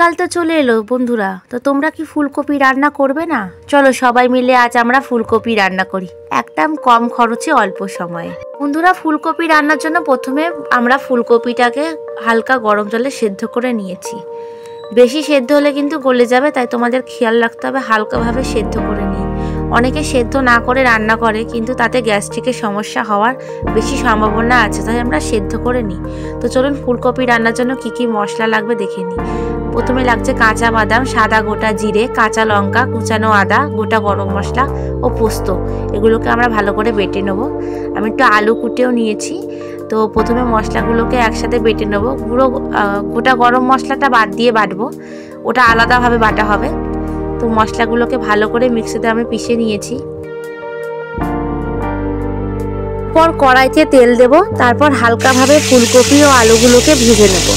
কাল তো চলে এলো বন্ধুরা, তো তোমরা কি ফুলকপি রান্না করবে না? চলো সবাই মিলে আজ আমরা ফুলকপি রান্না করি, একদম কম খরচে অল্প সময়ে। বন্ধুরা, ফুলকপি রান্নার জন্য প্রথমে আমরা ফুলকপিটাকে হালকা গরম জলে সেদ্ধ করে নিয়েছি। বেশি সেদ্ধ হলে কিন্তু গলে যাবে, তাই তোমাদের খেয়াল রাখতে হবে হালকাভাবে সেদ্ধ করে নিয়ে। অনেকে সেদ্ধ না করে রান্না করে, কিন্তু তাতে গ্যাস্ট্রিকের সমস্যা হওয়ার বেশি সম্ভাবনা আছে, তাই আমরা সেদ্ধ করে নিই। তো চলুন ফুলকপি রান্নার জন্য কি কি মশলা লাগবে দেখে নিই। প্রথমে লাগছে কাঁচা বাদাম, সাদা গোটা জিরে, কাঁচা লঙ্কা, কুচানো আদা, গোটা গরম মশলা ও পোস্ত। এগুলোকে আমরা ভালো করে বেটে নেব। আমি একটু আলু কুটেও নিয়েছি। তো প্রথমে মশলাগুলোকে একসাথে বেটে নেব। গোটা গরম মশলাটা বাদ দিয়ে বাটবো, ওটা আলাদাভাবে বাটা হবে। তো মশলাগুলোকে ভালো করে মিক্সিতে আমি পিষে নিয়েছি। পর কড়াইতে তেল দেব, তারপর হালকাভাবে ফুলকপি ও আলুগুলোকে ভেজে নেব।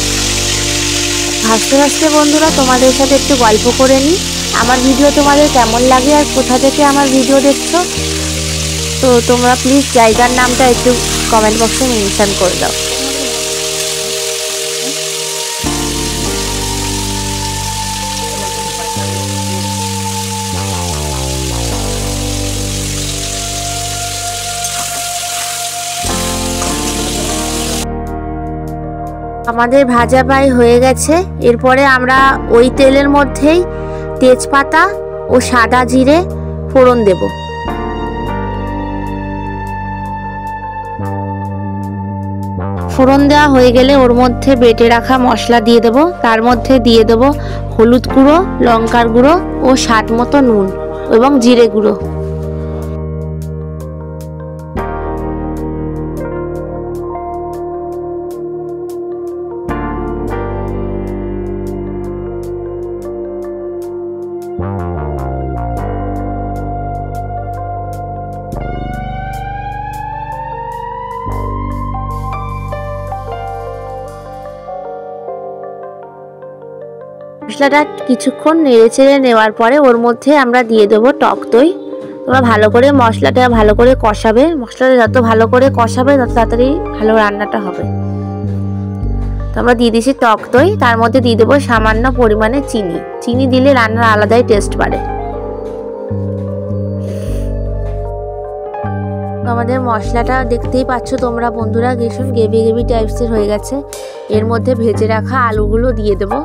ভাজতে ভাজতে বন্ধুরা তোমাদের সাথে একটু গল্প করে নিই। আমার ভিডিও তোমাদের কেমন লাগে আর কোথা থেকে আমার ভিডিও দেখছো, তো তোমরা প্লিজ জায়গার নামটা একটু কমেন্ট বক্সে মেনশন করে দাও। আমাদের ভাজা প্রায় হয়ে গেছে। এরপরে আমরা ওই তেলের মধ্যেই তেজপাতা ও সাদা জিরে ফোড়ন দেব। ফোড়ন দেওয়া হয়ে গেলে ওর মধ্যে বেটে রাখা মশলা দিয়ে দেব। তার মধ্যে দিয়ে দেব হলুদ গুঁড়ো, লঙ্কার গুঁড়ো ও স্বাদ মতো নুন এবং জিরে গুঁড়ো। মশলাটা কিছুক্ষণ নেড়েচেড়ে নেওয়ার পরে ওর মধ্যে আমরা দিয়ে দেবো টক দই। তোমরা ভালো করে মশলাটা ভালো করে কষাবে। মশলাটা যত ভালো করে কষাবে তত তাড়াতাড়ি ভালো রান্নাটা হবে। তো আমরা দিয়ে দিয়েছি টক দই, তার মধ্যে দিয়ে দেবো সামান্য পরিমাণে চিনি। চিনি দিলে রান্নার আলাদাই টেস্ট বাড়ে। আমাদের মশলাটা দেখতেই পাচ্ছ তোমরা বন্ধুরা, ভীষণ গ্রেভি গ্রেভি টাইপসের হয়ে গেছে। এর মধ্যে ভেজে রাখা আলুগুলো দিয়ে দেবো।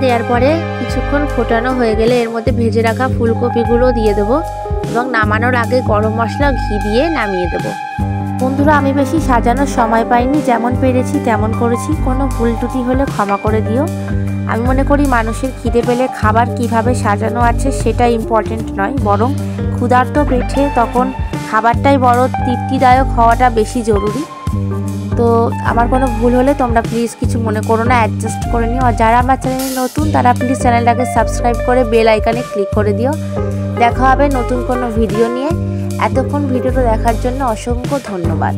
দেওয়ার পরে কিছুক্ষণ ফোটানো হয়ে গেলে এর মধ্যে ভেজে রাখা ফুলকপিগুলো দিয়ে দেবো এবং নামানোর আগে গরম মশলা ঘি দিয়ে নামিয়ে দেবো। বন্ধুরা, আমি বেশি সাজানোর সময় পাইনি, যেমন পেরেছি তেমন করেছি। কোনো ভুল ত্রুটি হলে ক্ষমা করে দিও। আমি মনে করি মানুষের খিদে পেলে খাবার কিভাবে সাজানো আছে সেটা ইম্পর্টেন্ট নয়, বরং ক্ষুধার্ত পেটে তখন খাবারটাই বড় তৃপ্তিদায়ক হওয়াটা বেশি জরুরি। তো আমার কোনো ভুল হলে তোমরা প্লিজ কিছু মনে করো না, অ্যাডজাস্ট করে নিও। আর যারা আমার চ্যানেলে নতুন তারা প্লিজ চ্যানেলটাকে সাবস্ক্রাইব করে বেল আইকনে ক্লিক করে দিও। দেখা হবে নতুন কোনো ভিডিও নিয়ে। এতক্ষণ ভিডিওটা দেখার জন্য অসংখ্য ধন্যবাদ।